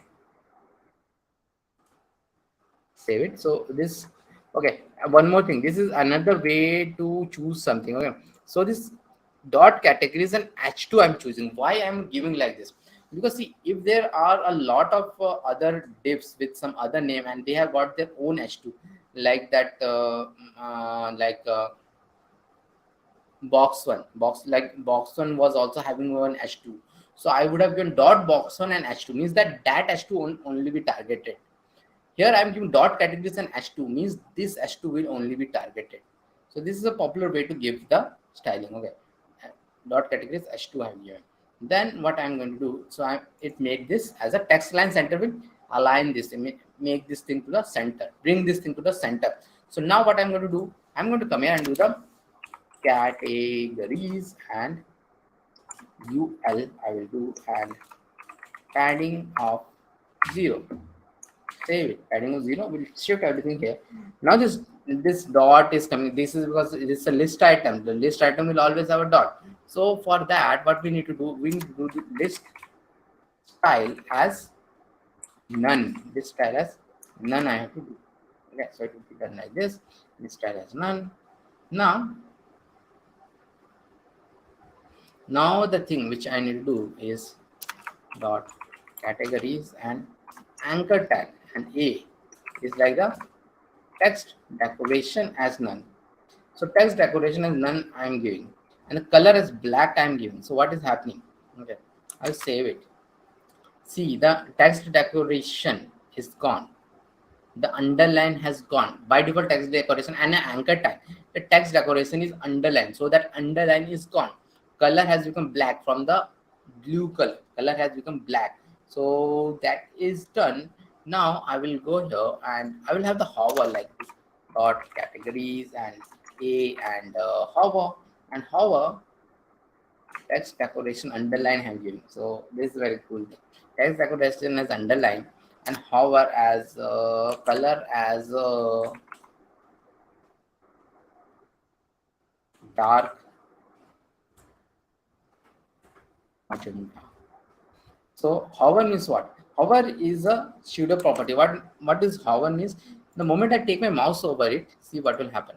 Save it. So this, okay, one more thing, this is another way to choose something. Okay, so this dot categories and h2 I'm choosing. Why I'm giving like this? Because see, if there are a lot of other divs with some other name and they have got their own h2, like that box1 was also having one h2, so I would have given dot box1 and h2, means that h2 only be targeted. Here I am giving dot categories and h2, means this h2 will only be targeted. So this is a popular way to give the styling. Okay, dot categories h2 I am given. Then what I am going to do, so it make this as a text line center, will align this, make this thing to the center, bring this thing to the center. So now what I'm going to do, I'm going to come here and do the categories and ul I will do, and padding of 0. Save it. Padding of 0 will shift everything here. Now this dot is coming. This is because it is a list item. The list item will always have a dot. So for that, what we need to do, we need to do the list style as none. This style as none I have to do. Okay, so it will be done like this. List style as none. Now the thing which I need to do is dot categories and anchor tag, and a is like the text decoration as none. So text decoration as none I am giving, and the color is black I am giving. So what is happening? Okay, I'll save it. See, the text decoration is gone, the underline has gone. By default text decoration and an anchor tag, the text decoration is underlined, so that underline is gone. Color has become black, from the blue color has become black. So that is done. Now I will go here and I will have the hover like this, dot categories and a and hover, and hover text decoration underline I'm giving. So this is very cool. Text decoration is underline, and hover as color as dark magenta. So hover means what? Hover is a pseudo property. What is hover means? The moment I take my mouse over it, see what will happen.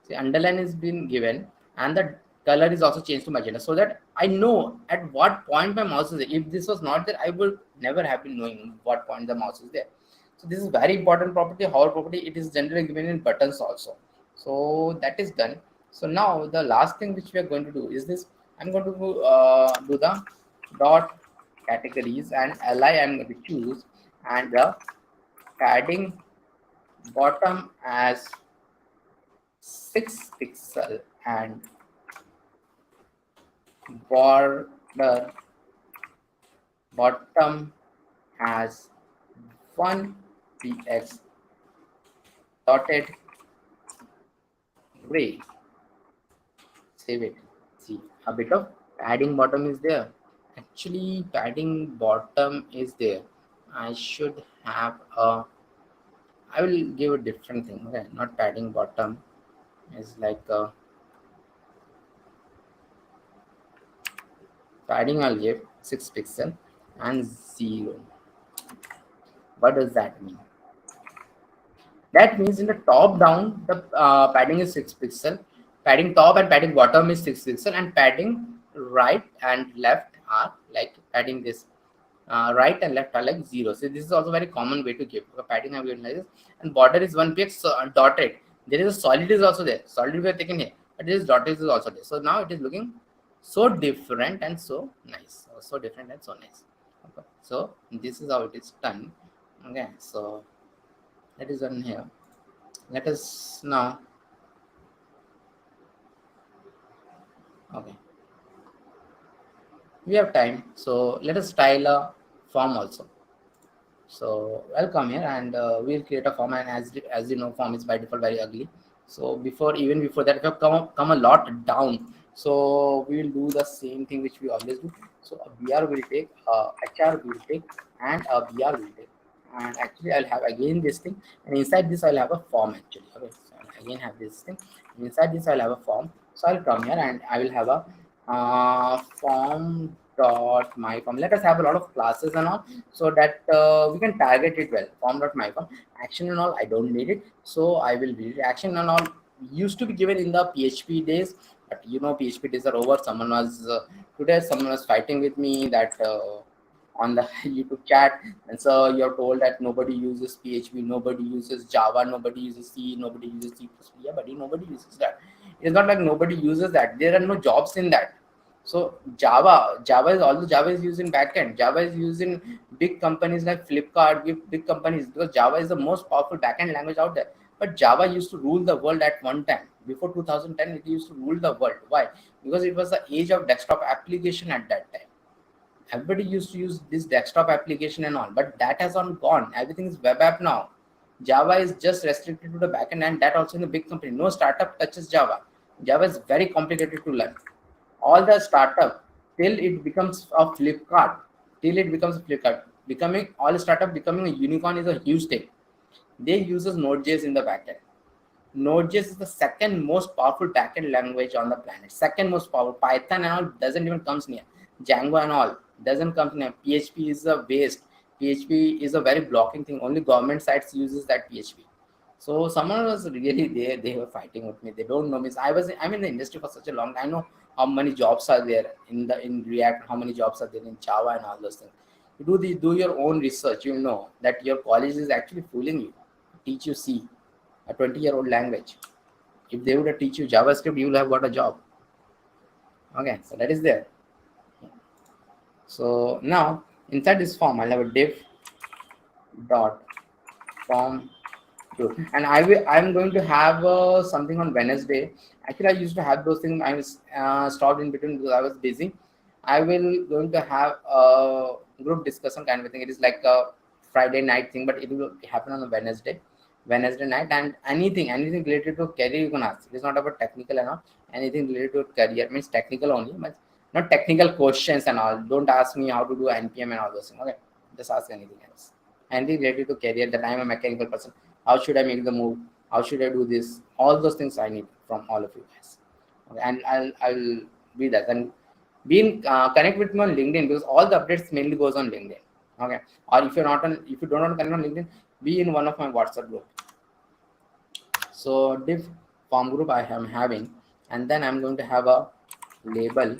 See, underline is been given and the color is also changed to magenta, so that I know at what point my mouse is there. If this was not there, I would never have been knowing what point the mouse is there. So this is very important property, hover property. It is generally given in buttons also. So that is done. So now the last thing which we are going to do is this. I'm going to do the dot categories and li I'm going to choose, and the padding bottom as 6 pixel and border bottom has 1px dotted gray. save it. See, a bit of padding bottom is there. Actually, padding bottom is there. I should have a. I will give a different thing. Okay, not padding bottom. Is like padding. I'll give 6 pixel and 0. What does that mean? That means in the top down, the padding is 6 pixel. Padding top and padding bottom is 6 pixel, and padding right and left are like padding this. Right and left are like 0. So this is also very common way to give padding. I will like this, and border is 1 px dotted. There is a solid is also there. Solid we are taken here, but this dotted is also there. So now it is looking so different and so nice. So different and so nice. Okay. So this is how it is done. Okay. So that is done here. Let us now. Okay. We have time, so let us style a form also. So I'll come here and we'll create a form, and as you know, form is by default very ugly. So even before that, we have come a lot down. So we will do the same thing which we always do. So a BR will take, HR will take, and a BR will take. And actually, I'll have again this thing, and inside this I'll have a form actually. Okay, so I'll again have this thing. Inside this I'll have a form. So I'll come here and I will have a form dot my form. Let us have a lot of classes and all, so that we can target it well. Form dot my form. Action and all, I don't need it, so I will read it. Action and all used to be given in the PHP days, but you know, PHP days are over. Someone was fighting with me that on the YouTube chat, and so you're told that nobody uses PHP, nobody uses Java, nobody uses C, nobody uses C++. Yeah, buddy, nobody uses that. It's not like nobody uses that. There are no jobs in that. So Java is, although Java is used in backend, Java is used in big companies like Flipkart, big companies, because Java is the most powerful backend language out there. But Java used to rule the world at one time. Before 2010, it used to rule the world. Why? Because it was the age of desktop application at that time. Everybody used to use this desktop application and all, but that has all gone. Everything is web app now. Java is just restricted to the backend, and that also in a big company. No startup touches Java. Java is very complicated to learn. All the startup till it becomes a Flipkart, becoming all startup becoming a unicorn is a huge thing. They uses Node.js in the backend. Node.js is the second most powerful backend language on the planet. Second most powerful. Python and all doesn't even comes near. Django and all doesn't come near. PHP is a waste. PHP is a very blocking thing. Only government sites uses that PHP. So someone was really there. They were fighting with me. They don't know me. I'm in the industry for such a long time. I know how many jobs are there in React. How many jobs are there in Java and all those things. You do your own research. You know that your college is actually fooling you. Teach you C, a 20-year-old language. If they would teach you JavaScript, you will have got a job. Okay, so that is there. So now inside this form, I'll have a div dot form two, and I'm going to have something on Wednesday. Actually, I used to have those things. I was stopped in between because I was busy. I will going to have a group discussion kind of thing. It is like a Friday night thing, but it will happen on a Wednesday night. And anything related to career you can ask. It is not about technical and all. Anything related to career means technical only, but not technical questions and all. Don't ask me how to do NPM and all those things. Okay, just ask anything else. Anything related to career, that I'm a mechanical person. How should I make the move? How should I do this? All those things I need from all of you guys. Okay, and I'll be that. And being connect with me on LinkedIn, because all the updates mainly goes on LinkedIn. Okay, or if you don't want to connect on LinkedIn, be in one of my WhatsApp group. So div form group I am having, and then I'm going to have a label,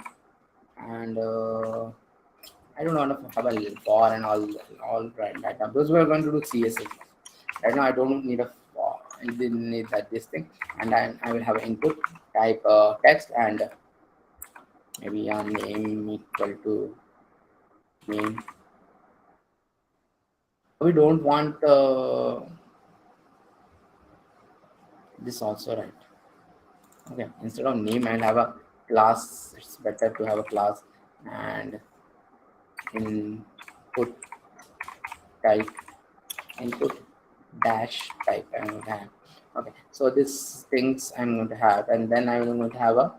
and I don't want to have a for and all right now, because we're going to do CSS. Right now I don't need a for. I didn't need this thing, and I will have an input type text, and maybe a name equal to name. We don't want this also, right? Okay, instead of name I'll have a class. It's better to have a class, and input type, input dash type I'm going to have. Okay, so these things I'm going to have, and then I'm going to have a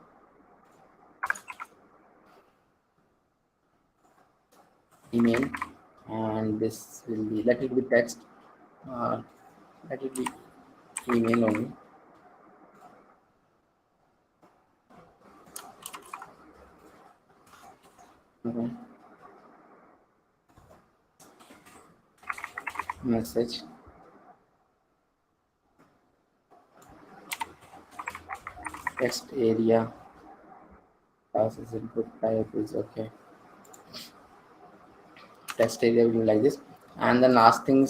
email, and this will be, let it be text, let it be email only. Okay. Message, text area, process input type is okay. Text area will be like this, and the last thing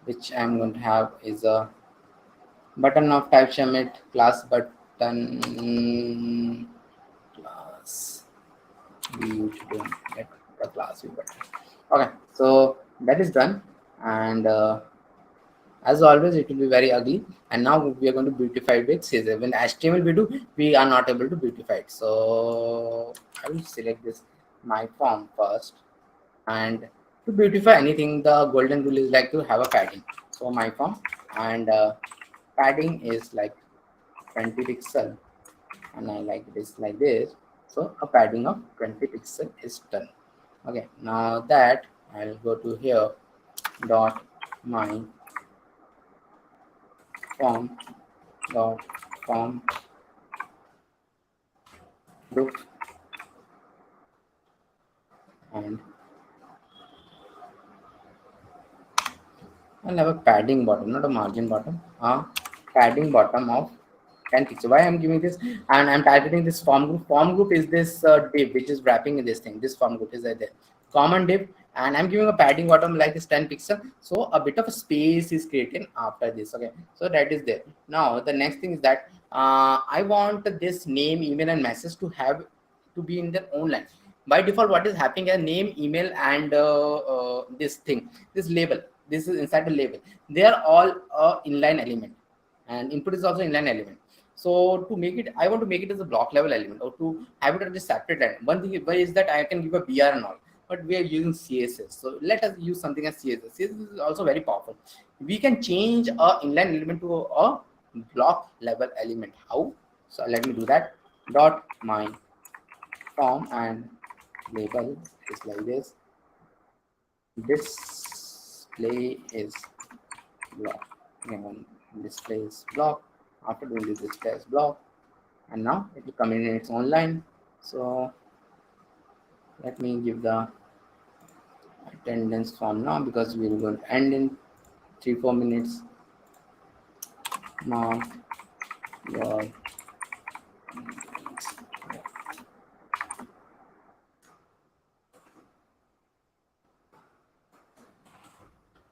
which I'm going to have is a button of type submit class button class view to get the class view button. Okay, so that is done, and as always it will be very ugly, and now we are going to beautify it with CSS. When HTML we are not able to beautify it, so I will select this my form first, and to beautify anything the golden rule is like to have a padding. So my form, and padding is like 20 pixel, and I like this like this, so a padding of 20 pixel is done. Okay, now that I'll go to here, dot my form dot form group, and I'll have a padding bottom, not a margin bottom, padding bottom of 10 pixels. Why I'm giving this, and I'm targeting this form group. Form group is this div which is wrapping in this thing. This form group is there, common div, and I'm giving a padding bottom like this 10 pixel. So a bit of a space is created after this. Okay, so that is there. Now the next thing is that I want this name, email, and message to be in their own line. By default, what is happening is name, email, and this thing, this label. This is inside the label. They are all inline element, and input is also inline element. So to make it, I want to make it as a block level element, or to have it as a separate line. One thing is that I can give a BR and all, but we are using CSS. So let us use something as CSS. CSS is also very powerful. We can change a inline element to a block level element. How? So let me do that. Dot my form and label is like this. Display is block. Display is block. After doing this, display is block, and now it will come in its own line. So let me give the attendance form now, because we will going to end in 3-4 minutes. Now your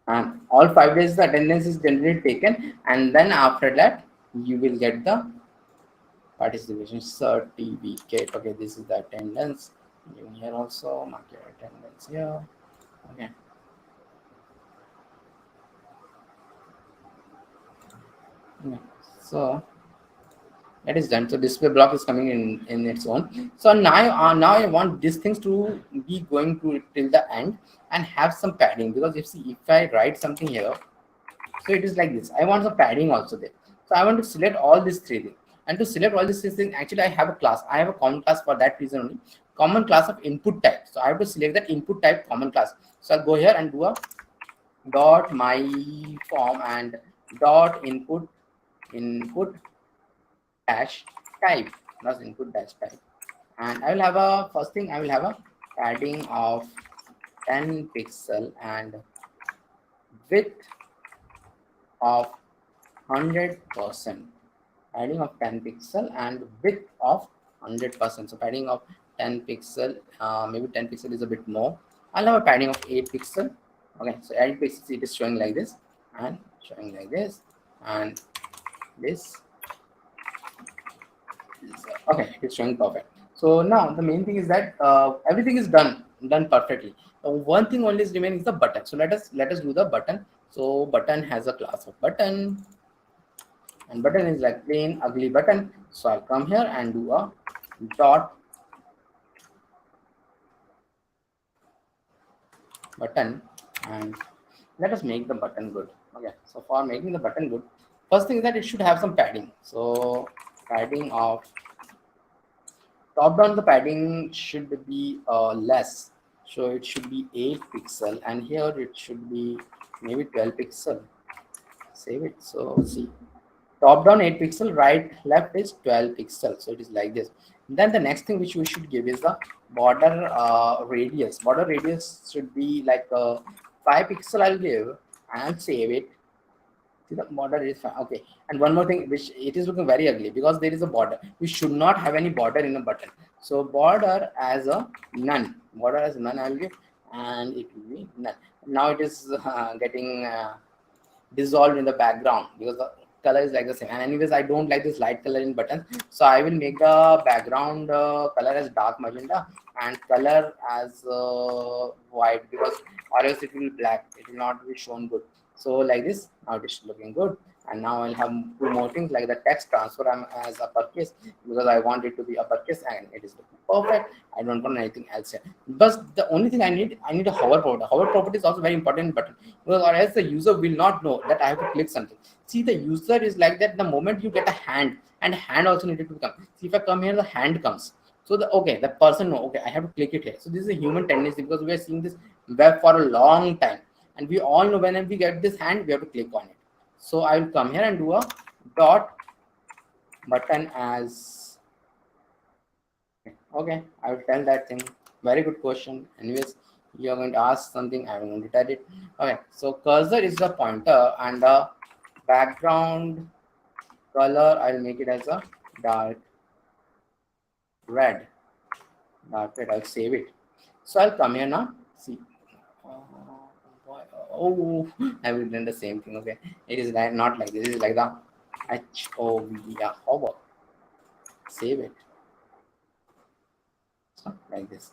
and all 5 days the attendance is generally taken, and then after that you will get the participation certificate. Okay, this is the attendance. You here also mark your attendance here. Okay. Okay, so that is done. So display block is coming in its own. So now I want these things to be going to till the end and have some padding, because if I write something here, so it is like this. I want some padding also there. So I want to select all these 3 things, and to select all these 3 things, actually I have a class. I have a common class for that reason only. Common class of input type. So I have to select that input type common class. So I'll go here and do a dot my form and dot input dash type, plus input dash type, and I will have a first thing. I will have a padding of 10 pixel and width of 100%. Padding of 10 pixel and width of 100%. So padding of 10 pixel, maybe 10 pixel is a bit more. I'll have a padding of 8 pixel. Okay, so 8 pixels, it is showing like this and showing like this, and this. Okay, it's showing perfect. So now the main thing is that everything is done perfectly. One thing only is remaining is the button. So let us do the button. So button has a class of button, and button is like plain ugly button. So I'll come here and do a dot button, and let us make the button good. Okay, so for making the button good, first thing is that it should have some padding. So padding of top down, the padding should be less. So it should be 8 pixel, and here it should be maybe 12 pixel. Save it. So see, top down 8 pixel, right left is 12 pixel. So it is like this. Then the next thing which we should give is the border radius. Border radius should be like 5 pixel. I'll give and save it. See, the border is fine. Okay. And one more thing, which it is looking very ugly because there is a border. We should not have any border in a button. So border as a none. Border as none I'll give, and it will be none. Now it is getting dissolved in the background because the color is like the same. And anyways, I don't like this light color in buttons, so I will make the background color as dark magenta and color as white, because or else it will be black, it will not be shown good. So like this, now it is looking good. And now I'll have two more things, like the text transfer as uppercase, because I want it to be uppercase, and it is looking perfect. I don't want anything else here. But the only thing I need a hover property. Hover property is also very important button, because or else the user will not know that I have to click something. See, the user is like that the moment you get a hand, and hand also needed to come. See, if I come here, the hand comes. So the person know, okay, I have to click it here. So this is a human tendency, because we are seeing this web for a long time, and we all know whenever we get this hand, we have to click on it. So I will come here and do a dot button as okay. I will tell that thing. Very good question. Anyways, you are going to ask something, I am going to tell it. Okay, so cursor is the pointer, and the background color I'll make it as a dark red. I'll save it. So I'll come here now. See. Oh, I will do the same thing. Okay, it is like not like this. It is like the HOV. Yeah, hover. Save it. So like this.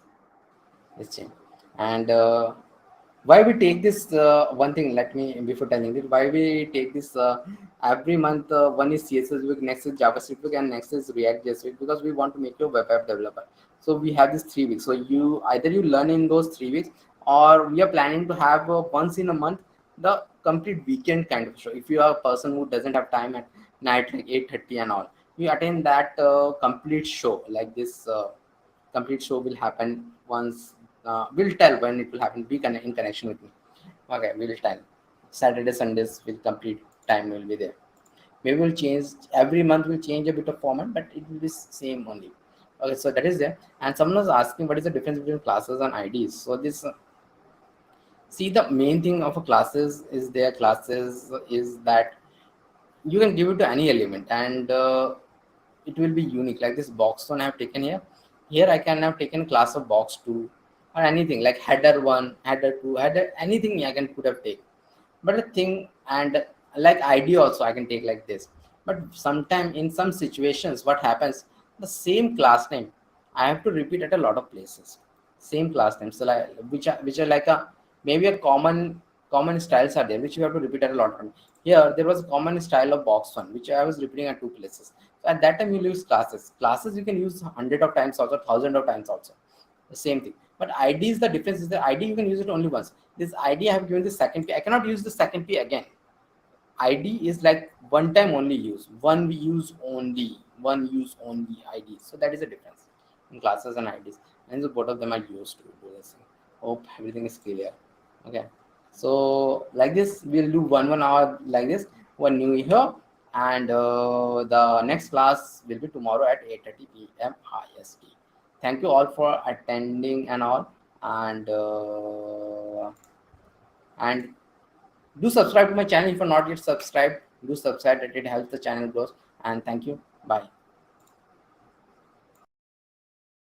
Let's change. And why we take this one thing? Let me before telling it. Why we take this every month? One is CSS week, next is JavaScript week, and next is React.js week, because we want to make you a web app developer. So we have these 3 weeks. So you either you learn in those 3 weeks, or we are planning to have once in a month the complete weekend kind of show. If you are a person who doesn't have time at night, like 8:30 and all, you attend that complete show. Like this complete show will happen once. We'll tell when it will happen. Be in connection with me. Okay, we'll tell. Saturday, Sundays will complete time will be there. Maybe we'll change every month. We'll change a bit of format, but it will be same only. Okay, so that is there. And someone was asking what is the difference between classes and IDs. So this see, the main thing of a classes is their classes is that you can give it to any element, and it will be unique. Like this box one I have taken here. Here I can have taken class of box 2 or anything like header 1, header 2, header anything I can could have taken. But the thing, and like ID also I can take like this. But sometime in some situations, what happens, the same class name I have to repeat at a lot of places. Same class name, so like which are like a maybe a common styles are there which you have to repeat at a lot of time. Here there was a common style of box 1 which I was repeating at 2 places. So at that time you use classes. Classes you can use 100 of times also, 1,000 of times also. The same thing. But ID is the difference is the ID you can use it only once. This ID I have given the second P. I cannot use the second P again. ID is like one time only use. One use only ID. So that is the difference in classes and IDs. And so both of them are used to do this. Hope everything is clear. Okay. So like this, we'll do 1 hour like this. One new here, and the next class will be tomorrow at 8:30 p.m. IST. Thank you all for attending and all, and do subscribe to my channel if you're not yet subscribed. Do subscribe, that it helps the channel grow. And thank you. Bye.